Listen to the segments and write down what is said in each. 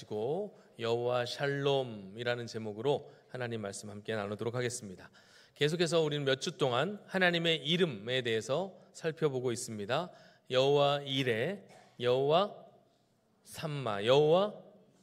하시고 여호와 샬롬이라는 제목으로 하나님 말씀 함께 나누도록 하겠습니다. 계속해서 우리는 몇 주 동안 하나님의 이름에 대해서 살펴보고 있습니다. 여호와 이레, 여호와 삼마, 여호와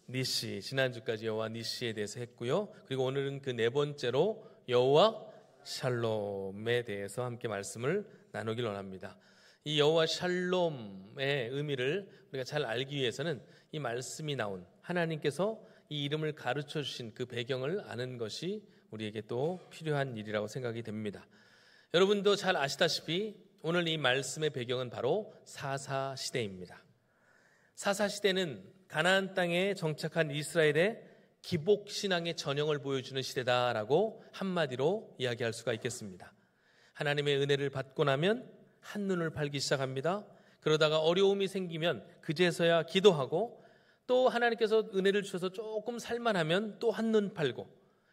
니시, 지난주까지 여호와 니시에 대해서 했고요. 그리고 오늘은 그 네 번째로 여호와 샬롬에 대해서 함께 말씀을 나누길 원합니다. 이 여호와 샬롬의 의미를 우리가 잘 알기 위해서는 이 말씀이 나온 하나님께서 이 이름을 가르쳐 주신 그 배경을 아는 것이 우리에게 또 필요한 일이라고 생각이 됩니다. 여러분도 잘 아시다시피 오늘 이 말씀의 배경은 바로 사사시대입니다. 사사시대는 가나안 땅에 정착한 이스라엘의 기복신앙의 전형을 보여주는 시대다라고 한마디로 이야기할 수가 있겠습니다. 하나님의 은혜를 받고 나면 한눈을 팔기 시작합니다. 그러다가 어려움이 생기면 그제서야 기도하고 또 하나님께서 은혜를 주셔서 조금 살만하면 또 한눈 팔고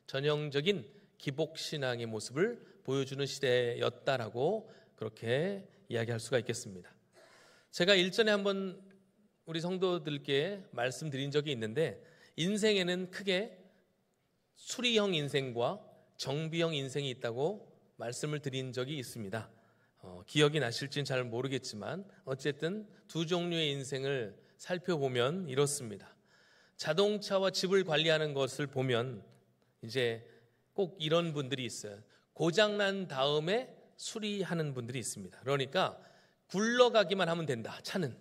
전형적인 기복신앙의 모습을 보여주는 시대였다라고 그렇게 이야기할 수가 있겠습니다. 제가 일전에 한번 우리 성도들께 말씀드린 적이 있는데 인생에는 크게 수리형 인생과 정비형 인생이 있다고 말씀을 드린 적이 있습니다. 기억이 나실지는 잘 모르겠지만 어쨌든 두 종류의 인생을 살펴보면 이렇습니다. 자동차와 집을 관리하는 것을 보면 이제 꼭 이런 분들이 있어요. 고장난 다음에 수리하는 분들이 있습니다. 그러니까 굴러가기만 하면 된다. 차는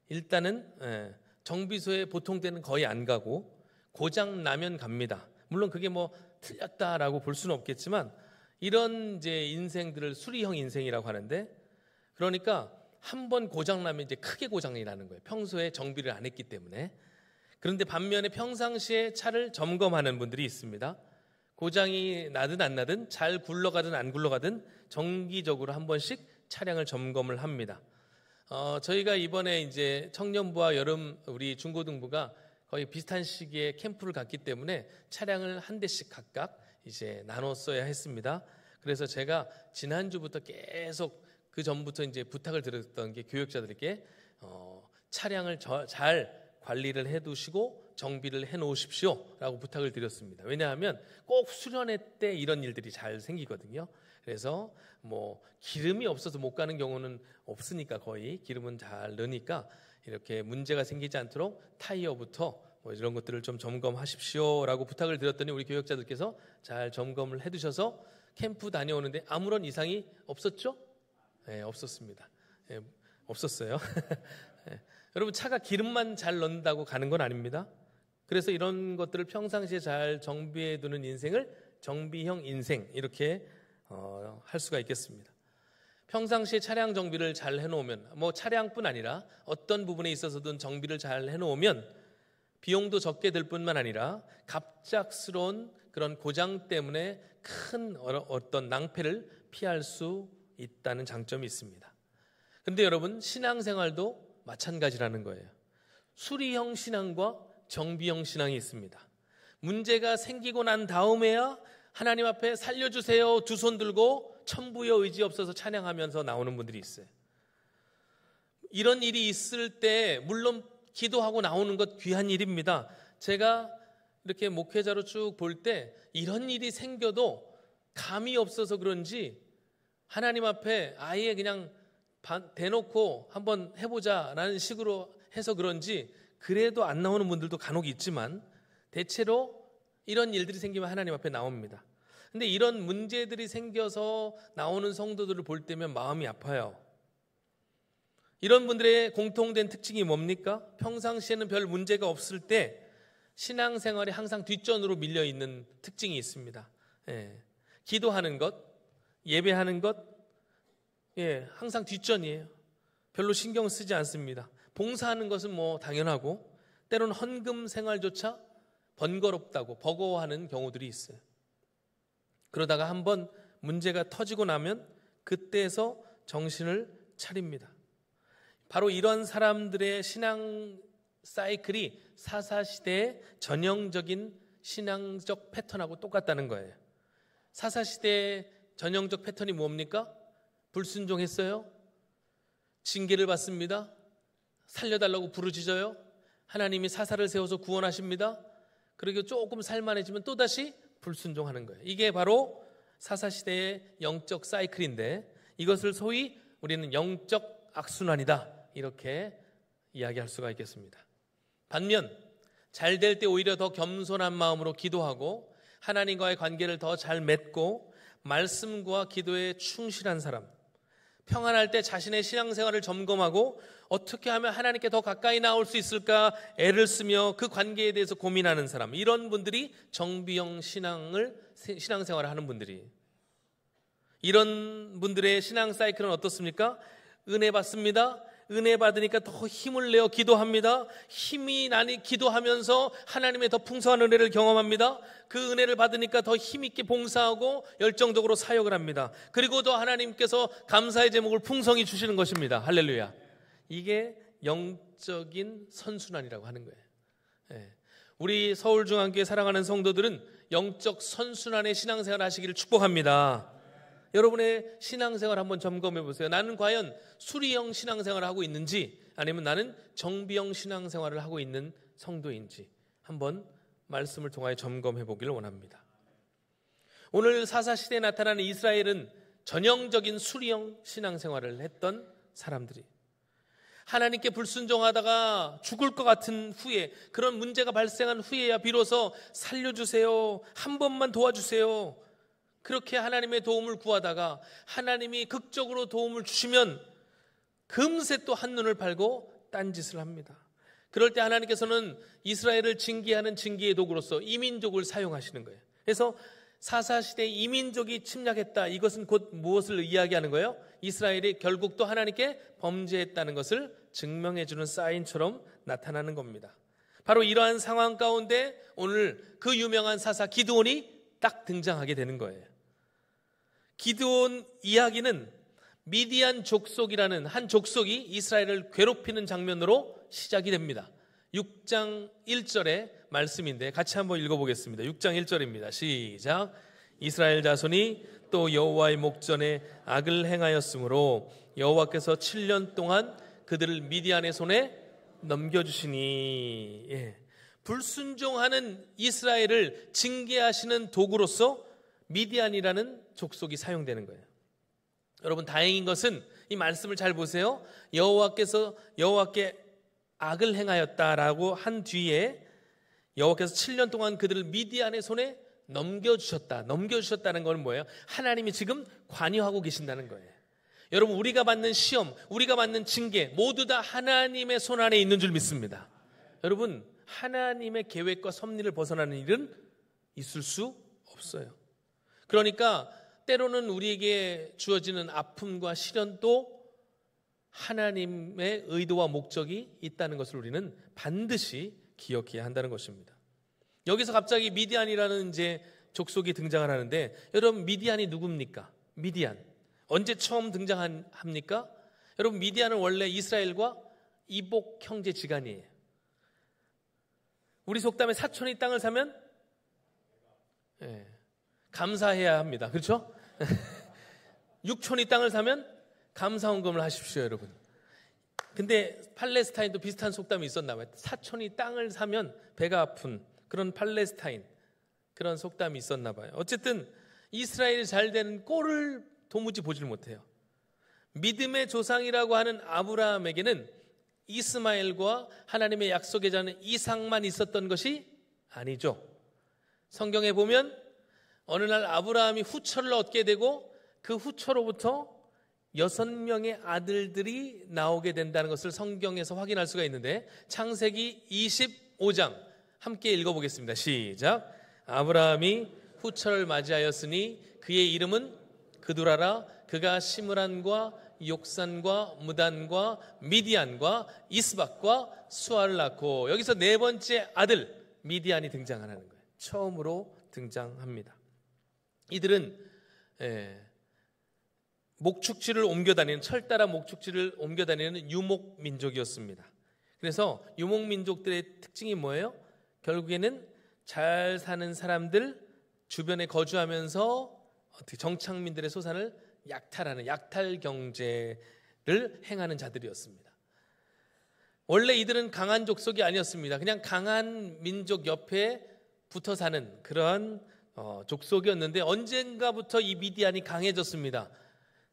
일단은 정비소에 보통 때는 거의 안 가고 고장 나면 갑니다. 물론 그게 뭐 틀렸다라고 볼 수는 없겠지만 이런 이제 인생들을 수리형 인생이라고 하는데, 그러니까 한 번 고장 나면 이제 크게 고장이 나는 거예요. 평소에 정비를 안 했기 때문에. 그런데 반면에 평상시에 차를 점검하는 분들이 있습니다. 고장이 나든 안 나든 잘 굴러가든 안 굴러가든 정기적으로 한 번씩 차량을 점검을 합니다. 저희가 이번에 이제 청년부와 여름 우리 중고등부가 거의 비슷한 시기에 캠프를 갔기 때문에 차량을 한 대씩 각각 이제 나눴어야 했습니다. 그래서 제가 지난주부터 계속 그 전부터 이제 부탁을 드렸던 게 교육자들에게 차량을 잘 관리를 해두시고 정비를 해놓으십시오라고 부탁을 드렸습니다. 왜냐하면 꼭 수련회 때 이런 일들이 잘 생기거든요. 그래서 뭐 기름이 없어서 못 가는 경우는 없으니까 거의 기름은 잘 넣으니까 이렇게 문제가 생기지 않도록 타이어부터 뭐 이런 것들을 좀 점검하십시오라고 부탁을 드렸더니 우리 교육자들께서 잘 점검을 해두셔서 캠프 다녀오는데 아무런 이상이 없었죠? 네, 없었습니다. 네, 없었어요. 네. 여러분 차가 기름만 잘 넣는다고 가는 건 아닙니다. 그래서 이런 것들을 평상시에 잘 정비해 두는 인생을 정비형 인생 이렇게 할 수가 있겠습니다. 평상시에 차량 정비를 잘 해놓으면 뭐 차량뿐 아니라 어떤 부분에 있어서든 정비를 잘 해놓으면 비용도 적게 들 뿐만 아니라 갑작스러운 그런 고장 때문에 큰 어떤 낭패를 피할 수 있다는 장점이 있습니다. 그런데 여러분 신앙생활도 마찬가지라는 거예요. 수리형 신앙과 정비형 신앙이 있습니다. 문제가 생기고 난 다음에야 하나님 앞에 살려주세요 두 손 들고 천부여 의지 없어서 찬양하면서 나오는 분들이 있어요. 이런 일이 있을 때 물론 기도하고 나오는 것 귀한 일입니다. 제가 이렇게 목회자로 쭉 볼 때 이런 일이 생겨도 감이 없어서 그런지 하나님 앞에 아예 그냥 대놓고 한번 해보자라는 식으로 해서 그런지 그래도 안 나오는 분들도 간혹 있지만 대체로 이런 일들이 생기면 하나님 앞에 나옵니다. 근데 이런 문제들이 생겨서 나오는 성도들을 볼 때면 마음이 아파요. 이런 분들의 공통된 특징이 뭡니까? 평상시에는 별 문제가 없을 때 신앙생활이 항상 뒷전으로 밀려있는 특징이 있습니다. 기도하는 것, 예배하는 것, 항상 뒷전이에요. 별로 신경 쓰지 않습니다. 봉사하는 것은 뭐 당연하고 때로는 헌금 생활조차 번거롭다고 버거워하는 경우들이 있어요. 그러다가 한번 문제가 터지고 나면 그때에서 정신을 차립니다. 바로 이런 사람들의 신앙 사이클이 사사시대의 전형적인 신앙적 패턴하고 똑같다는 거예요. 사사시대의 전형적 패턴이 뭡니까? 불순종했어요. 징계를 받습니다. 살려달라고 부르짖어요. 하나님이 사사를 세워서 구원하십니다. 그리고 조금 살만해지면 또다시 불순종하는 거예요. 이게 바로 사사시대의 영적 사이클인데, 이것을 소위 우리는 영적 악순환이다, 이렇게 이야기할 수가 있겠습니다. 반면 잘 될 때 오히려 더 겸손한 마음으로 기도하고 하나님과의 관계를 더 잘 맺고 말씀과 기도에 충실한 사람, 평안할 때 자신의 신앙생활을 점검하고 어떻게 하면 하나님께 더 가까이 나올 수 있을까 애를 쓰며 그 관계에 대해서 고민하는 사람, 이런 분들이 정비형 신앙생활을 하는 분들이, 이런 분들의 신앙 사이클은 어떻습니까? 은혜 받습니다. 은혜 받으니까 더 힘을 내어 기도합니다. 힘이 나니 기도하면서 하나님의 더 풍성한 은혜를 경험합니다. 그 은혜를 받으니까 더 힘있게 봉사하고 열정적으로 사역을 합니다. 그리고 더 하나님께서 감사의 제목을 풍성히 주시는 것입니다. 할렐루야. 이게 영적인 선순환이라고 하는 거예요. 우리 서울중앙교회 사랑하는 성도들은 영적 선순환의 신앙생활 하시기를 축복합니다. 여러분의 신앙생활 한번 점검해 보세요. 나는 과연 수리형 신앙생활을 하고 있는지, 아니면 나는 정비형 신앙생활을 하고 있는 성도인지 한번 말씀을 통하여 점검해 보기를 원합니다. 오늘 사사시대에 나타나는 이스라엘은 전형적인 수리형 신앙생활을 했던 사람들이, 하나님께 불순종하다가 죽을 것 같은 후에, 그런 문제가 발생한 후에야 비로소 살려주세요, 한 번만 도와주세요, 그렇게 하나님의 도움을 구하다가 하나님이 극적으로 도움을 주시면 금세 또 한눈을 팔고 딴짓을 합니다. 그럴 때 하나님께서는 이스라엘을 징계하는 징계의 도구로서 이민족을 사용하시는 거예요. 그래서 사사시대에 이민족이 침략했다, 이것은 곧 무엇을 이야기하는 거예요? 이스라엘이 결국 또 하나님께 범죄했다는 것을 증명해 주는 사인처럼 나타나는 겁니다. 바로 이러한 상황 가운데 오늘 그 유명한 사사 기드온이 딱 등장하게 되는 거예요. 기드온 이야기는 미디안 족속이라는 한 족속이 이스라엘을 괴롭히는 장면으로 시작이 됩니다. 6장 1절의 말씀인데 같이 한번 읽어보겠습니다. 6장 1절입니다. 시작. 이스라엘 자손이 또 여호와의 목전에 악을 행하였으므로 여호와께서 7년 동안 그들을 미디안의 손에 넘겨주시니. 불순종하는 이스라엘을 징계하시는 도구로서 미디안이라는 족속이 사용되는 거예요. 여러분, 다행인 것은 이 말씀을 잘 보세요. 여호와께 악을 행하였다라고 한 뒤에 여호와께서 7년 동안 그들을 미디안의 손에 넘겨주셨다는 건 뭐예요? 하나님이 지금 관여하고 계신다는 거예요. 여러분, 우리가 받는 시험, 우리가 받는 징계 모두 다 하나님의 손 안에 있는 줄 믿습니다. 여러분, 하나님의 계획과 섭리를 벗어나는 일은 있을 수 없어요. 그러니까 때로는 우리에게 주어지는 아픔과 시련도 하나님의 의도와 목적이 있다는 것을 우리는 반드시 기억해야 한다는 것입니다. 여기서 갑자기 미디안이라는 이제 족속이 등장을 하는데, 여러분, 미디안이 누굽니까? 미디안 언제 처음 등장합니까? 여러분, 미디안은 원래 이스라엘과 이복 형제지간이에요. 우리 속담에 사촌이 땅을 사면 감사해야 합니다. 그렇죠? 육촌이 땅을 사면 감사헌금을 하십시오, 여러분. 근데 팔레스타인도 비슷한 속담이 있었나 봐요. 사촌이 땅을 사면 배가 아픈 그런 팔레스타인, 그런 속담이 있었나 봐요. 어쨌든 이스라엘이 잘 되는 꼴을 도무지 보질 못해요. 믿음의 조상이라고 하는 아브라함에게는 이스마엘과 하나님의 약속의 자는 이삭만 있었던 것이 아니죠. 성경에 보면 어느 날 아브라함이 후처를 얻게 되고 그 후처로부터 6명의 아들들이 나오게 된다는 것을 성경에서 확인할 수가 있는데, 창세기 25장 함께 읽어보겠습니다. 시작. 아브라함이 후처를 맞이하였으니 그의 이름은 그두라라. 그가 시므란과 욕산과 무단과 미디안과 이스박과 수아를 낳고, 여기서 네 번째 아들 미디안이 등장하는 거예요. 처음으로 등장합니다. 이들은 목축지를 옮겨다니는, 철 따라 목축지를 옮겨다니는 유목민족이었습니다. 그래서 유목민족들의 특징이 뭐예요? 결국에는 잘 사는 사람들 주변에 거주하면서 어떻게 정착민들의 소산을 약탈하는 약탈 경제를 행하는 자들이었습니다. 원래 이들은 강한 족속이 아니었습니다. 그냥 강한 민족 옆에 붙어 사는 그런 족속이었는데 언젠가부터 이 미디안이 강해졌습니다.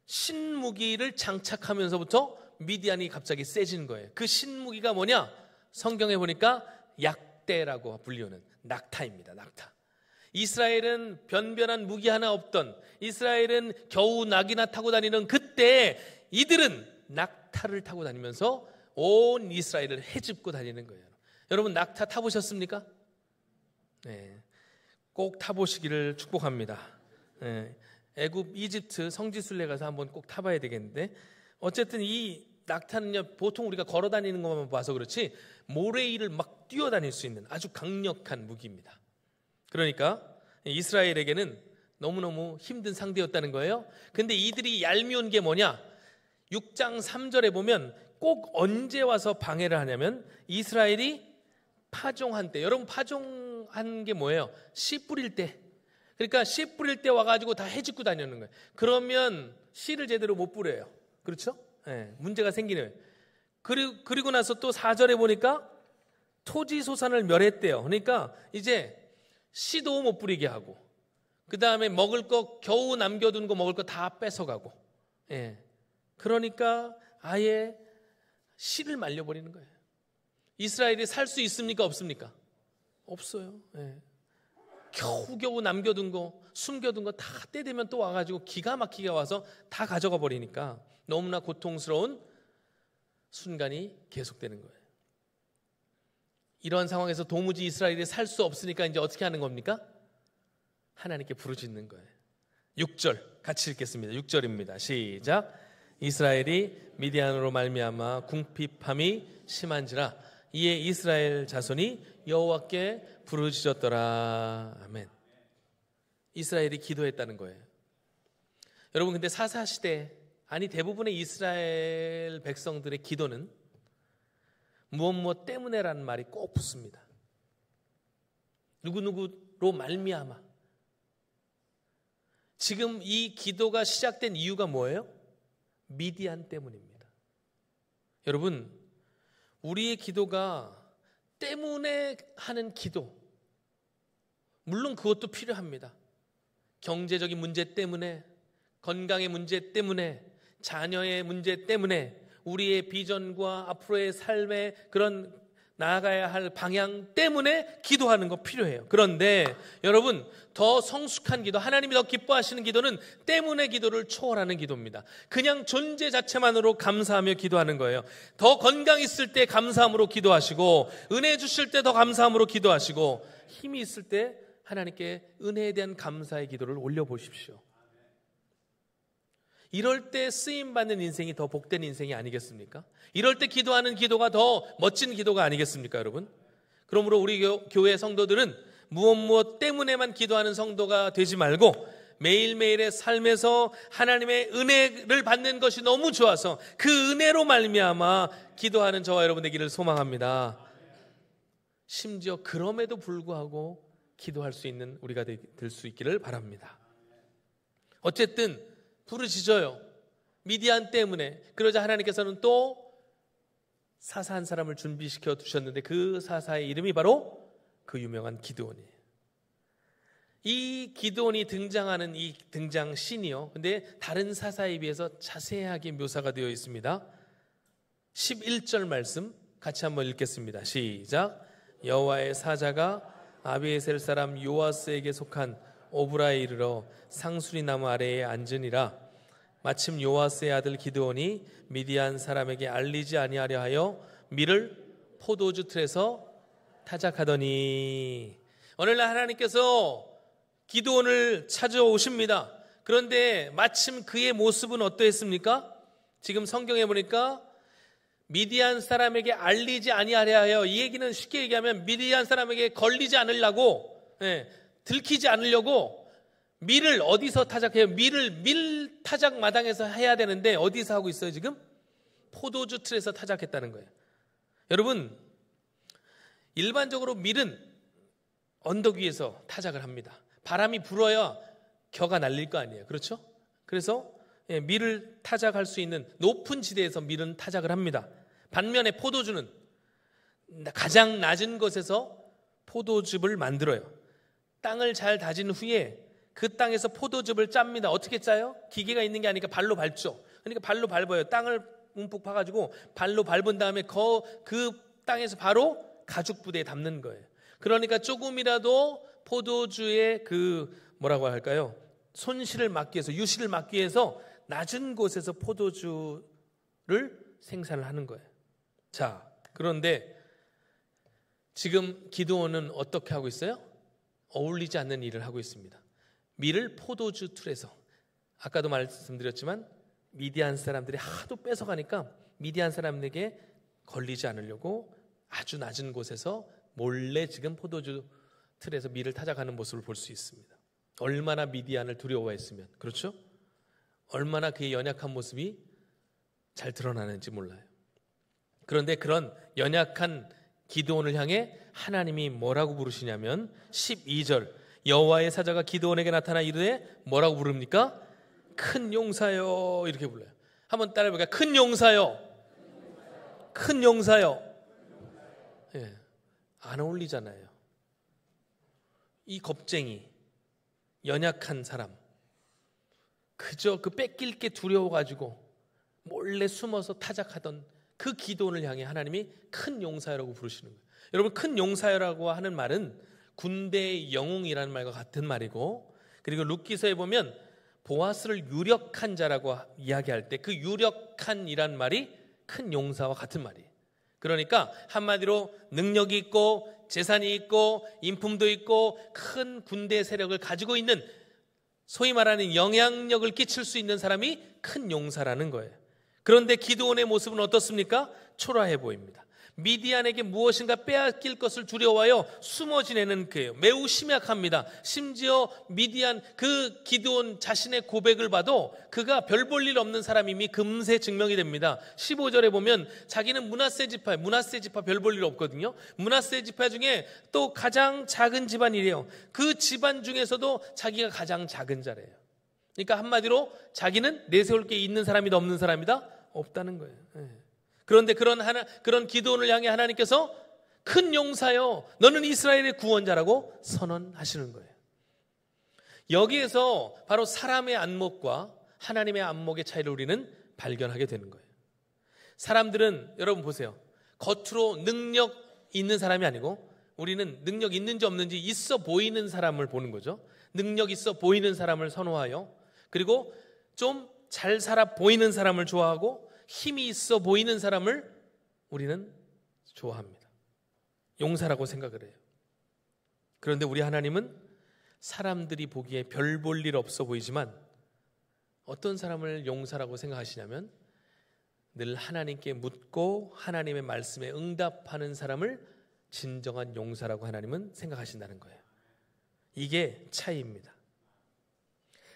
신무기를 장착하면서부터 미디안이 갑자기 세지는 거예요. 그 신무기가 뭐냐? 성경에 보니까 약대라고 불리우는 낙타입니다. 낙타. 이스라엘은 변변한 무기 하나 없던, 이스라엘은 겨우 낙이나 타고 다니는 그때 이들은 낙타를 타고 다니면서 온 이스라엘을 헤집고 다니는 거예요. 여러분 낙타 타보셨습니까? 네, 꼭 타보시기를 축복합니다. 네, 애굽, 이집트 성지순례 가서 한번 꼭 타봐야 되겠는데, 어쨌든 이 낙타는요, 보통 우리가 걸어 다니는 것만 봐서 그렇지 모래 위를 막 뛰어다닐 수 있는 아주 강력한 무기입니다. 그러니까 이스라엘에게는 너무너무 힘든 상대였다는 거예요. 근데 이들이 얄미운 게 뭐냐? 6장 3절에 보면 꼭 언제 와서 방해를 하냐면 이스라엘이 파종한 때, 여러분 파종한 게 뭐예요? 씨 뿌릴 때. 그러니까 씨 뿌릴 때 와가지고 다 해집고 다니는 거예요. 그러면 씨를 제대로 못 뿌려요. 그렇죠? 네, 문제가 생기는 거예요. 그리고 나서 또 4절에 보니까 토지소산을 멸했대요. 그러니까 이제 씨도 못 뿌리게 하고, 그 다음에 먹을 거 겨우 남겨둔 거 먹을 거 다 뺏어가고, 예. 그러니까 아예 씨를 말려버리는 거예요. 이스라엘이 살 수 있습니까? 없습니까? 없어요. 예. 겨우겨우 남겨둔 거, 숨겨둔 거 다 때 되면 또 와가지고 기가 막히게 와서 다 가져가 버리니까 너무나 고통스러운 순간이 계속되는 거예요. 이러한 상황에서 도무지 이스라엘이 살 수 없으니까 이제 어떻게 하는 겁니까? 하나님께 부르짖는 거예요. 6절 같이 읽겠습니다. 6절입니다. 시작. 이스라엘이 미디안으로 말미암아 궁핍함이 심한지라 이에 이스라엘 자손이 여호와께 부르짖었더라. 아멘. 이스라엘이 기도했다는 거예요. 여러분, 근데 사사시대, 아니 대부분의 이스라엘 백성들의 기도는 무엇 때문에라는 말이 꼭 붙습니다. 누구누구로 말미암아. 지금 이 기도가 시작된 이유가 뭐예요? 미디안 때문입니다. 여러분, 우리의 기도가 때문에 하는 기도, 물론 그것도 필요합니다. 경제적인 문제 때문에, 건강의 문제 때문에, 자녀의 문제 때문에, 우리의 비전과 앞으로의 삶의 그런 나아가야 할 방향 때문에 기도하는 거 필요해요. 그런데 여러분, 더 성숙한 기도, 하나님이 더 기뻐하시는 기도는 때문에 기도를 초월하는 기도입니다. 그냥 존재 자체만으로 감사하며 기도하는 거예요. 더 건강 있을 때 감사함으로 기도하시고, 은혜 주실 때 더 감사함으로 기도하시고, 힘이 있을 때 하나님께 은혜에 대한 감사의 기도를 올려보십시오. 이럴 때 쓰임받는 인생이 더 복된 인생이 아니겠습니까? 이럴 때 기도하는 기도가 더 멋진 기도가 아니겠습니까, 여러분? 그러므로 우리 교회 성도들은 무엇 때문에만 기도하는 성도가 되지 말고 매일매일의 삶에서 하나님의 은혜를 받는 것이 너무 좋아서 그 은혜로 말미암아 기도하는 저와 여러분 되기를 소망합니다. 심지어 그럼에도 불구하고 기도할 수 있는 우리가 될 수 있기를 바랍니다. 어쨌든 부르짖어요. 미디안 때문에. 그러자 하나님께서는 또 사사 한 사람을 준비시켜 두셨는데 그 사사의 이름이 바로 그 유명한 기드온이에요. 이 기드온이 등장하는 이 등장씬이요, 근데 다른 사사에 비해서 자세하게 묘사가 되어 있습니다. 11절 말씀 같이 한번 읽겠습니다. 시작. 여호와의 사자가 아비에셀 사람 요아스에게 속한 오브라에 이르러 상수리 나무 아래에 앉으니라. 마침 요아스의 아들 기드온이 미디안 사람에게 알리지 아니하려 하여 밀을 포도주 틀에서 타작하더니. 오늘날 하나님께서 기드온을 찾아오십니다. 그런데 마침 그의 모습은 어떠했습니까? 지금 성경에 보니까 미디안 사람에게 알리지 아니하려 하여, 이 얘기는 쉽게 얘기하면 미디안 사람에게 걸리지 않으려고, 들키지 않으려고 밀을 어디서 타작해요? 밀을 밀 타작 마당에서 해야 되는데 어디서 하고 있어요 지금? 포도주 틀에서 타작했다는 거예요. 여러분, 일반적으로 밀은 언덕 위에서 타작을 합니다. 바람이 불어야 겨가 날릴 거 아니에요. 그렇죠? 그래서 밀을 타작할 수 있는 높은 지대에서 밀은 타작을 합니다. 반면에 포도주는 가장 낮은 곳에서 포도즙을 만들어요. 땅을 잘 다진 후에 그 땅에서 포도즙을 짭니다. 어떻게 짜요? 기계가 있는 게 아니니까 발로 밟죠. 그러니까 발로 밟아요. 땅을 움푹 파가지고 발로 밟은 다음에 그 땅에서 바로 가죽 부대에 담는 거예요. 그러니까 조금이라도 포도주의 뭐라고 할까요? 손실을 막기 위해서, 유실을 막기 위해서 낮은 곳에서 포도주를 생산을 하는 거예요. 자, 그런데 지금 기드온은 어떻게 하고 있어요? 어울리지 않는 일을 하고 있습니다. 밀을 포도주 틀에서, 아까도 말씀드렸지만 미디안 사람들이 하도 뺏어가니까 미디안 사람에게 걸리지 않으려고 아주 낮은 곳에서 몰래 지금 포도주 틀에서 밀을 타작하는 모습을 볼 수 있습니다. 얼마나 미디안을 두려워했으면, 그렇죠? 얼마나 그의 연약한 모습이 잘 드러나는지 몰라요. 그런데 그런 연약한 기드온을 향해 하나님이 뭐라고 부르시냐면 12절, 여호와의 사자가 기드온에게 나타나 이르되 뭐라고 부릅니까? 큰 용사여, 이렇게 불러요. 한번 따라해 볼까요? 큰 용사여. 큰 용사여. 예, 안 어울리잖아요. 이 겁쟁이, 연약한 사람, 그저 그 뺏길 게 두려워가지고 몰래 숨어서 타작하던 그 기드온을 향해 하나님이 큰 용사여라고 부르시는 거예요. 여러분, 큰 용사여라고 하는 말은 군대의 영웅이라는 말과 같은 말이고, 그리고 룻기서에 보면 보아스를 유력한 자라고 이야기할 때 그 유력한이란 말이 큰 용사와 같은 말이에요. 그러니까 한마디로 능력이 있고 재산이 있고 인품도 있고 큰 군대 세력을 가지고 있는, 소위 말하는 영향력을 끼칠 수 있는 사람이 큰 용사라는 거예요. 그런데 기드온의 모습은 어떻습니까? 초라해 보입니다. 미디안에게 무엇인가 빼앗길 것을 두려워하여 숨어 지내는 그예요. 매우 심약합니다. 심지어 미디안 그 기드온 자신의 고백을 봐도 그가 별 볼 일 없는 사람임이 금세 증명이 됩니다. 15절에 보면 자기는 므낫세 지파 별 볼 일 없거든요. 므낫세 지파 중에 또 가장 작은 집안이래요. 그 집안 중에서도 자기가 가장 작은 자래요. 그러니까 한마디로 자기는 내세울 게 있는 사람이다 없는 사람이다? 없다는 거예요. 그런데 그런 기드온을 향해 하나님께서 큰 용사여, 너는 이스라엘의 구원자라고 선언하시는 거예요. 여기에서 바로 사람의 안목과 하나님의 안목의 차이를 우리는 발견하게 되는 거예요. 사람들은, 여러분 보세요, 겉으로 능력 있는 사람이 아니고 우리는 능력 있는지 없는지 있어 보이는 사람을 보는 거죠. 능력 있어 보이는 사람을 선호하여, 그리고 좀 잘 살아 보이는 사람을 좋아하고 힘이 있어 보이는 사람을 우리는 좋아합니다. 용사라고 생각을 해요. 그런데 우리 하나님은 사람들이 보기에 별 볼 일 없어 보이지만 어떤 사람을 용사라고 생각하시냐면 늘 하나님께 묻고 하나님의 말씀에 응답하는 사람을 진정한 용사라고 하나님은 생각하신다는 거예요. 이게 차이입니다.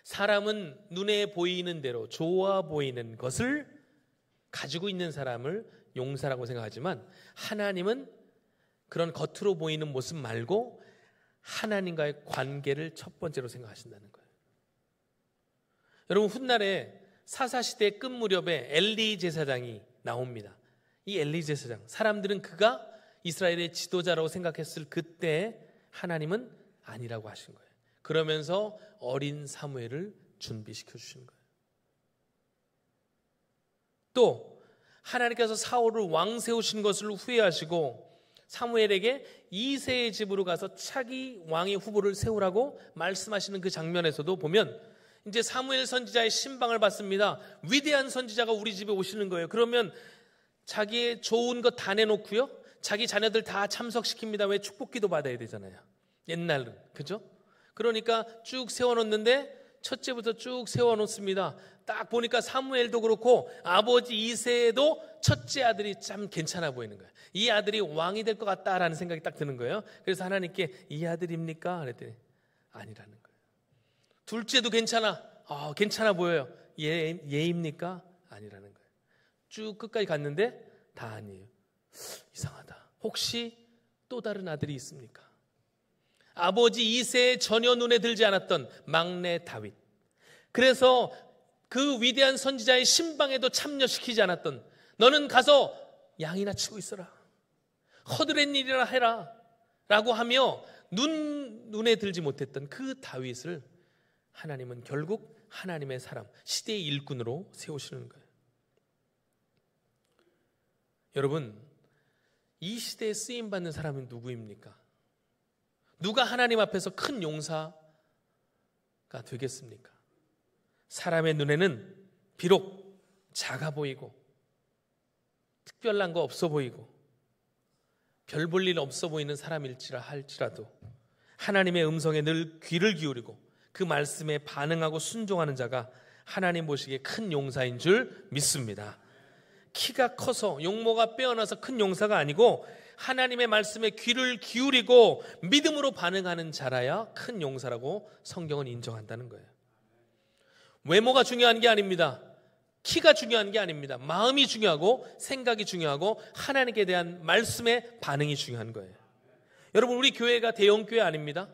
사람은 눈에 보이는 대로 좋아 보이는 것을 가지고 있는 사람을 용사라고 생각하지만 하나님은 그런 겉으로 보이는 모습 말고 하나님과의 관계를 첫 번째로 생각하신다는 거예요. 여러분, 훗날에 사사시대 끝 무렵에 엘리 제사장이 나옵니다. 이 엘리 제사장, 사람들은 그가 이스라엘의 지도자라고 생각했을 그때 하나님은 아니라고 하신 거예요. 그러면서 어린 사무엘을 준비시켜 주시는 거예요. 또 하나님께서 사울을 왕 세우신 것을 후회하시고 사무엘에게 이새의 집으로 가서 차기 왕의 후보를 세우라고 말씀하시는 그 장면에서도 보면 이제 사무엘 선지자의 신방을 받습니다. 위대한 선지자가 우리 집에 오시는 거예요. 그러면 자기의 좋은 것 다 내놓고요, 자기 자녀들 다 참석시킵니다. 왜? 축복기도 받아야 되잖아요. 옛날은, 그죠? 그러니까 쭉 세워놓는데 첫째부터 쭉 세워놓습니다. 딱 보니까 사무엘도 그렇고 아버지 이새도 첫째 아들이 참 괜찮아 보이는 거예요. 이 아들이 왕이 될 것 같다라는 생각이 딱 드는 거예요. 그래서 하나님께 이 아들입니까? 그랬더니 아니라는 거예요. 둘째도 괜찮아. 괜찮아 보여요. 얘입니까? 아니라는 거예요. 쭉 끝까지 갔는데 다 아니에요. 이상하다. 혹시 또 다른 아들이 있습니까? 아버지 이새의 전혀 눈에 들지 않았던 막내 다윗. 그래서 그 위대한 선지자의 신방에도 참여시키지 않았던, 너는 가서 양이나 치고 있어라. 허드렛 일이라 해라 라고 하며 눈에 들지 못했던 그 다윗을 하나님은 결국 하나님의 사람, 시대의 일꾼으로 세우시는 거예요. 여러분, 이 시대에 쓰임받는 사람은 누구입니까? 누가 하나님 앞에서 큰 용사가 되겠습니까? 사람의 눈에는 비록 작아 보이고 특별한 거 없어 보이고 별 볼 일 없어 보이는 사람일지라 할지라도 하나님의 음성에 늘 귀를 기울이고 그 말씀에 반응하고 순종하는 자가 하나님 보시기에 큰 용사인 줄 믿습니다. 키가 커서 용모가 빼어나서 큰 용사가 아니고 하나님의 말씀에 귀를 기울이고 믿음으로 반응하는 자라야 큰 용사라고 성경은 인정한다는 거예요. 외모가 중요한 게 아닙니다. 키가 중요한 게 아닙니다. 마음이 중요하고 생각이 중요하고 하나님께 대한 말씀의 반응이 중요한 거예요. 여러분, 우리 교회가 대형교회 아닙니다.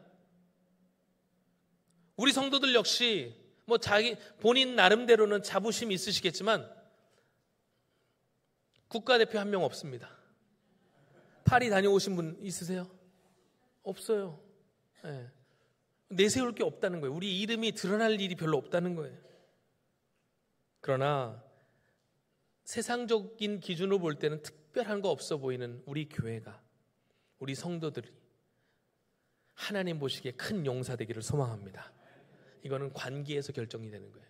우리 성도들 역시 자기 본인 나름대로는 자부심이 있으시겠지만 국가대표 한 명 없습니다. 파리 다녀오신 분 있으세요? 없어요. 네. 내세울 게 없다는 거예요. 우리 이름이 드러날 일이 별로 없다는 거예요. 그러나 세상적인 기준으로 볼 때는 특별한 거 없어 보이는 우리 교회가, 우리 성도들이 하나님 보시기에 큰 용사 되기를 소망합니다. 이거는 관계에서 결정이 되는 거예요.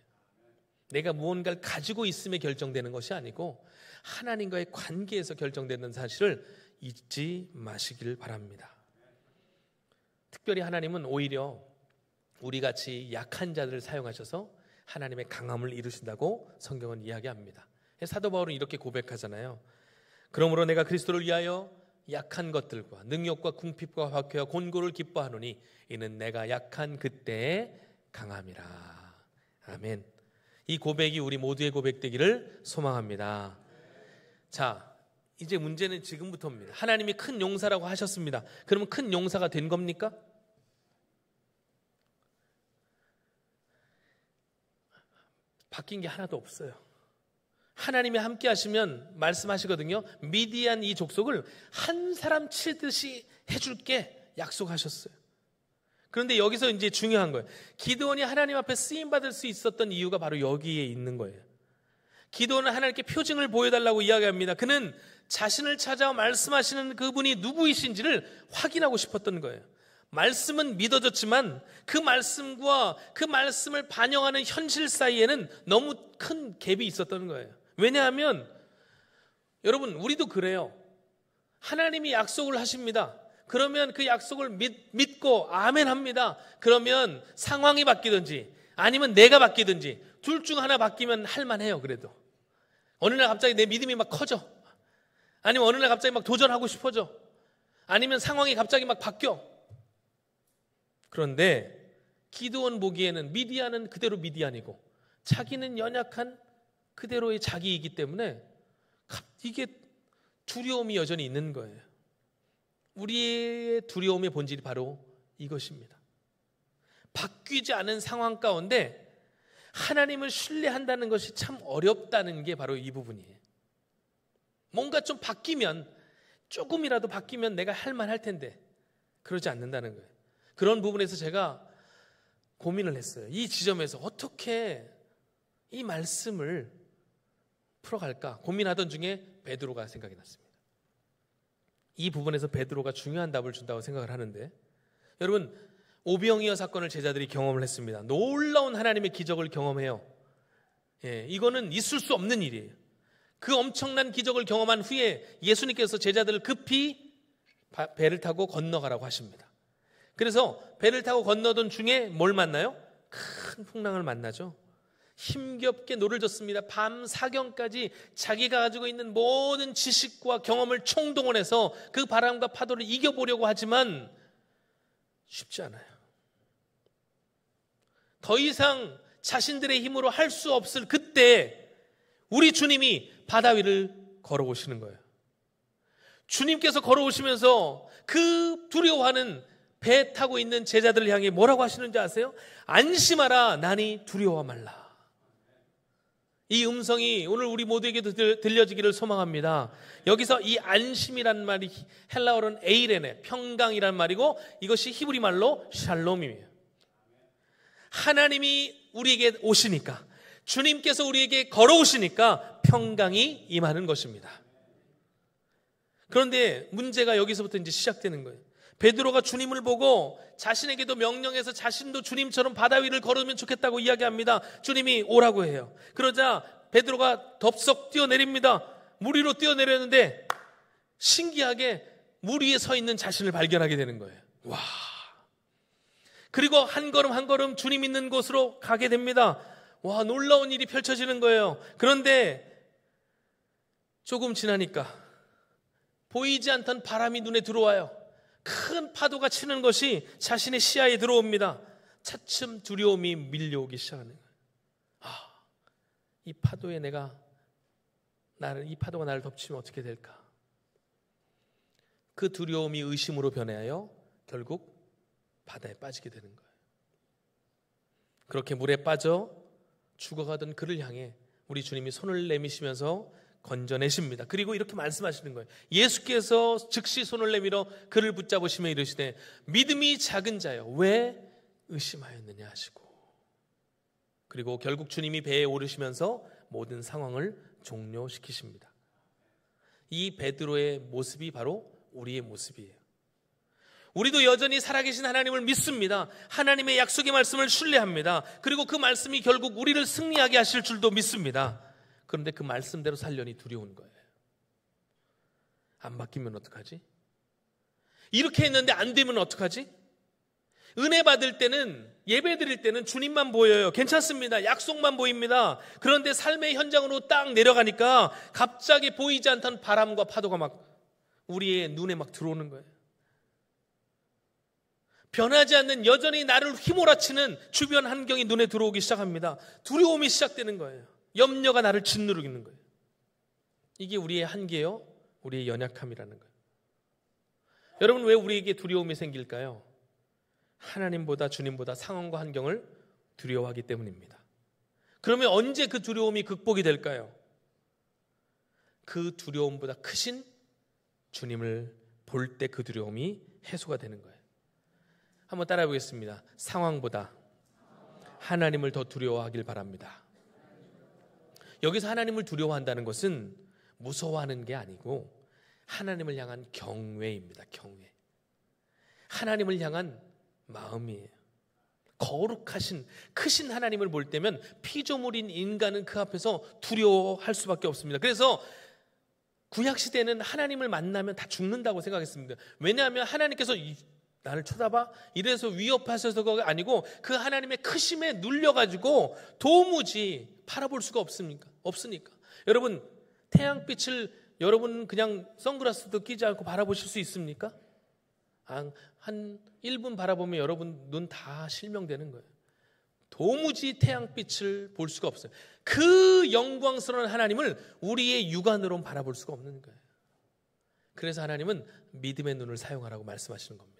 내가 무언가를 가지고 있음에 결정되는 것이 아니고 하나님과의 관계에서 결정되는 사실을 잊지 마시길 바랍니다. 특별히 하나님은 오히려 우리같이 약한 자들을 사용하셔서 하나님의 강함을 이루신다고 성경은 이야기합니다. 사도 바울은 이렇게 고백하잖아요. 그러므로 내가 그리스도를 위하여 약한 것들과 능력과 궁핍과 박해와 곤고를 기뻐하노니 이는 내가 약한 그때에 강함이라. 아멘. 이 고백이 우리 모두의 고백되기를 소망합니다. 자, 이제 문제는 지금부터입니다. 하나님이 큰 용사라고 하셨습니다. 그러면 큰 용사가 된 겁니까? 바뀐 게 하나도 없어요. 하나님이 함께 하시면 말씀하시거든요. 미디안 이 족속을 한 사람 치듯이 해줄게 약속하셨어요. 그런데 여기서 이제 중요한 거예요. 기드온이 하나님 앞에 쓰임받을 수 있었던 이유가 바로 여기에 있는 거예요. 기드온은 하나님께 표징을 보여달라고 이야기합니다. 그는 자신을 찾아와 말씀하시는 그분이 누구이신지를 확인하고 싶었던 거예요. 말씀은 믿어졌지만 그 말씀과 그 말씀을 반영하는 현실 사이에는 너무 큰 갭이 있었던 거예요. 왜냐하면 여러분, 우리도 그래요. 하나님이 약속을 하십니다. 그러면 그 약속을 믿고 아멘 합니다. 그러면 상황이 바뀌든지 아니면 내가 바뀌든지 둘 중 하나 바뀌면 할만해요. 그래도 어느 날 갑자기 내 믿음이 막 커져, 아니면 어느 날 갑자기 막 도전하고 싶어져, 아니면 상황이 갑자기 막 바뀌어. 그런데 기드온 보기에는 미디안은 그대로 미디안이고 자기는 연약한 그대로의 자기이기 때문에 이게 두려움이 여전히 있는 거예요. 우리의 두려움의 본질이 바로 이것입니다. 바뀌지 않은 상황 가운데 하나님을 신뢰한다는 것이 참 어렵다는 게 바로 이 부분이에요. 뭔가 좀 바뀌면, 조금이라도 바뀌면 내가 할 만할 텐데 그러지 않는다는 거예요. 그런 부분에서 제가 고민을 했어요. 이 지점에서 어떻게 이 말씀을 풀어갈까 고민하던 중에 베드로가 생각이 났습니다. 이 부분에서 베드로가 중요한 답을 준다고 생각을 하는데, 여러분, 오병이어 사건을 제자들이 경험을 했습니다. 놀라운 하나님의 기적을 경험해요. 이거는 있을 수 없는 일이에요. 그 엄청난 기적을 경험한 후에 예수님께서 제자들을 급히 배를 타고 건너가라고 하십니다. 그래서 배를 타고 건너던 중에 뭘 만나요? 큰 풍랑을 만나죠. 힘겹게 노를 졌습니다. 밤 사경까지 자기가 가지고 있는 모든 지식과 경험을 총동원해서 그 바람과 파도를 이겨보려고 하지만 쉽지 않아요. 더 이상 자신들의 힘으로 할 수 없을 그때 우리 주님이 바다 위를 걸어오시는 거예요. 주님께서 걸어오시면서 그 두려워하는 배 타고 있는 제자들을 향해 뭐라고 하시는지 아세요? 안심하라, 나니 두려워 말라. 이 음성이 오늘 우리 모두에게도 들려지기를 소망합니다. 여기서 이 안심이란 말이 헬라어로는 에이레네, 평강이란 말이고 이것이 히브리 말로 샬롬이에요. 하나님이 우리에게 오시니까, 주님께서 우리에게 걸어오시니까 평강이 임하는 것입니다. 그런데 문제가 여기서부터 이제 시작되는 거예요. 베드로가 주님을 보고 자신에게도 명령해서 자신도 주님처럼 바다 위를 걸으면 좋겠다고 이야기합니다. 주님이 오라고 해요. 그러자 베드로가 덥석 뛰어내립니다. 물 위로 뛰어내렸는데 신기하게 물 위에 서 있는 자신을 발견하게 되는 거예요. 와! 그리고 한 걸음 한 걸음 주님 있는 곳으로 가게 됩니다. 와, 놀라운 일이 펼쳐지는 거예요. 그런데 조금 지나니까 보이지 않던 바람이 눈에 들어와요. 큰 파도가 치는 것이 자신의 시야에 들어옵니다. 차츰 두려움이 밀려오기 시작하는 거예요. 이 파도에 이 파도가 나를 덮치면 어떻게 될까? 그 두려움이 의심으로 변해하여 결국 바다에 빠지게 되는 거예요. 그렇게 물에 빠져 죽어가던 그를 향해 우리 주님이 손을 내미시면서 건져내십니다. 그리고 이렇게 말씀하시는 거예요. 예수께서 즉시 손을 내밀어 그를 붙잡으시며 이르시되 믿음이 작은 자여 왜 의심하였느냐 하시고, 그리고 결국 주님이 배에 오르시면서 모든 상황을 종료시키십니다. 이 베드로의 모습이 바로 우리의 모습이에요. 우리도 여전히 살아계신 하나님을 믿습니다. 하나님의 약속의 말씀을 신뢰합니다. 그리고 그 말씀이 결국 우리를 승리하게 하실 줄도 믿습니다. 그런데 그 말씀대로 살려니 두려운 거예요. 안 바뀌면 어떡하지? 이렇게 했는데 안 되면 어떡하지? 은혜 받을 때는, 예배 드릴 때는 주님만 보여요. 괜찮습니다. 약속만 보입니다. 그런데 삶의 현장으로 딱 내려가니까 갑자기 보이지 않던 바람과 파도가 막 우리의 눈에 막 들어오는 거예요. 변하지 않는, 여전히 나를 휘몰아치는 주변 환경이 눈에 들어오기 시작합니다. 두려움이 시작되는 거예요. 염려가 나를 짓누르는 거예요. 이게 우리의 한계요, 우리의 연약함이라는 거예요. 여러분, 왜 우리에게 두려움이 생길까요? 하나님보다, 주님보다 상황과 환경을 두려워하기 때문입니다. 그러면 언제 그 두려움이 극복이 될까요? 그 두려움보다 크신 주님을 볼 때 그 두려움이 해소가 되는 거예요. 한번 따라해 보겠습니다. 상황보다 하나님을 더 두려워하길 바랍니다. 여기서 하나님을 두려워한다는 것은 무서워하는 게 아니고 하나님을 향한 경외입니다. 경외. 하나님을 향한 마음이에요. 거룩하신, 크신 하나님을 볼 때면 피조물인 인간은 그 앞에서 두려워할 수밖에 없습니다. 그래서 구약시대는 하나님을 만나면 다 죽는다고 생각했습니다. 왜냐하면 하나님께서 나를 쳐다봐? 이래서 위협하셔서가 아니고 그 하나님의 크심에 눌려가지고 도무지 바라볼 수가 없으니까. 여러분, 태양빛을 여러분 그냥 선글라스도 끼지 않고 바라보실 수 있습니까? 한 1분 바라보면 여러분 눈 다 실명되는 거예요. 도무지 태양빛을 볼 수가 없어요. 그 영광스러운 하나님을 우리의 육안으로는 바라볼 수가 없는 거예요. 그래서 하나님은 믿음의 눈을 사용하라고 말씀하시는 겁니다.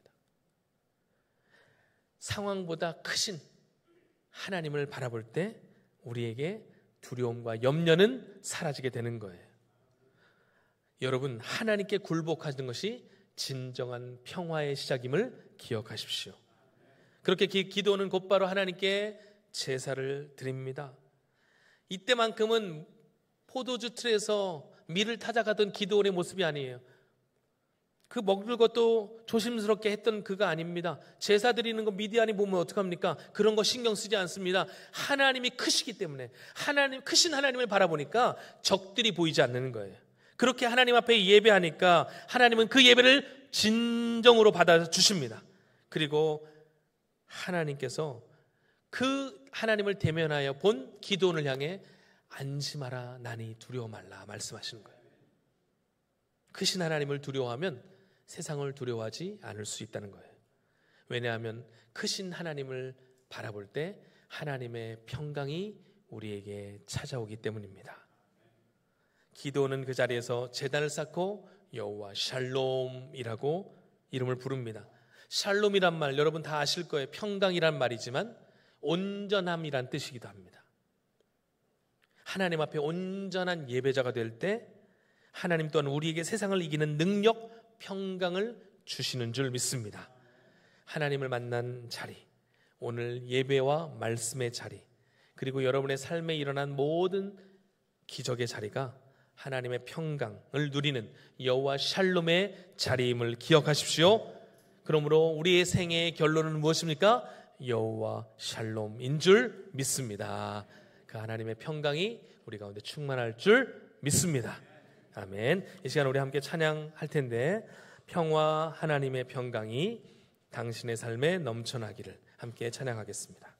상황보다 크신 하나님을 바라볼 때 우리에게 두려움과 염려는 사라지게 되는 거예요. 여러분, 하나님께 굴복하는 것이 진정한 평화의 시작임을 기억하십시오. 그렇게 기도는 곧바로 하나님께 제사를 드립니다. 이때만큼은 포도주 틀에서 밀을 타작하던 기도원의 모습이 아니에요. 그 먹을 것도 조심스럽게 했던 그가 아닙니다. 제사 드리는 거 미디안이 보면 어떡합니까? 그런 거 신경 쓰지 않습니다. 하나님이 크시기 때문에, 크신 하나님을 바라보니까 적들이 보이지 않는 거예요. 그렇게 하나님 앞에 예배하니까 하나님은 그 예배를 진정으로 받아주십니다. 그리고 하나님께서 그 하나님을 대면하여 본 기도원을 향해 안심하라, 나니 두려워 말라 말씀하시는 거예요. 크신 하나님을 두려워하면 세상을 두려워하지 않을 수 있다는 거예요. 왜냐하면 크신 하나님을 바라볼 때 하나님의 평강이 우리에게 찾아오기 때문입니다. 기도는 그 자리에서 제단을 쌓고 여호와 샬롬이라고 이름을 부릅니다. 샬롬이란 말 여러분 다 아실 거예요. 평강이란 말이지만 온전함이란 뜻이기도 합니다. 하나님 앞에 온전한 예배자가 될 때 하나님 또한 우리에게 세상을 이기는 능력, 평강을 주시는 줄 믿습니다. 하나님을 만난 자리, 오늘 예배와 말씀의 자리, 그리고 여러분의 삶에 일어난 모든 기적의 자리가 하나님의 평강을 누리는 여호와 샬롬의 자리임을 기억하십시오. 그러므로 우리의 생애의 결론은 무엇입니까? 여호와 샬롬인 줄 믿습니다. 그 하나님의 평강이 우리 가운데 충만할 줄 믿습니다. 아멘. 이 시간 우리 함께 찬양할 텐데, 평화 하나님의 평강이 당신의 삶에 넘쳐나기를 함께 찬양하겠습니다.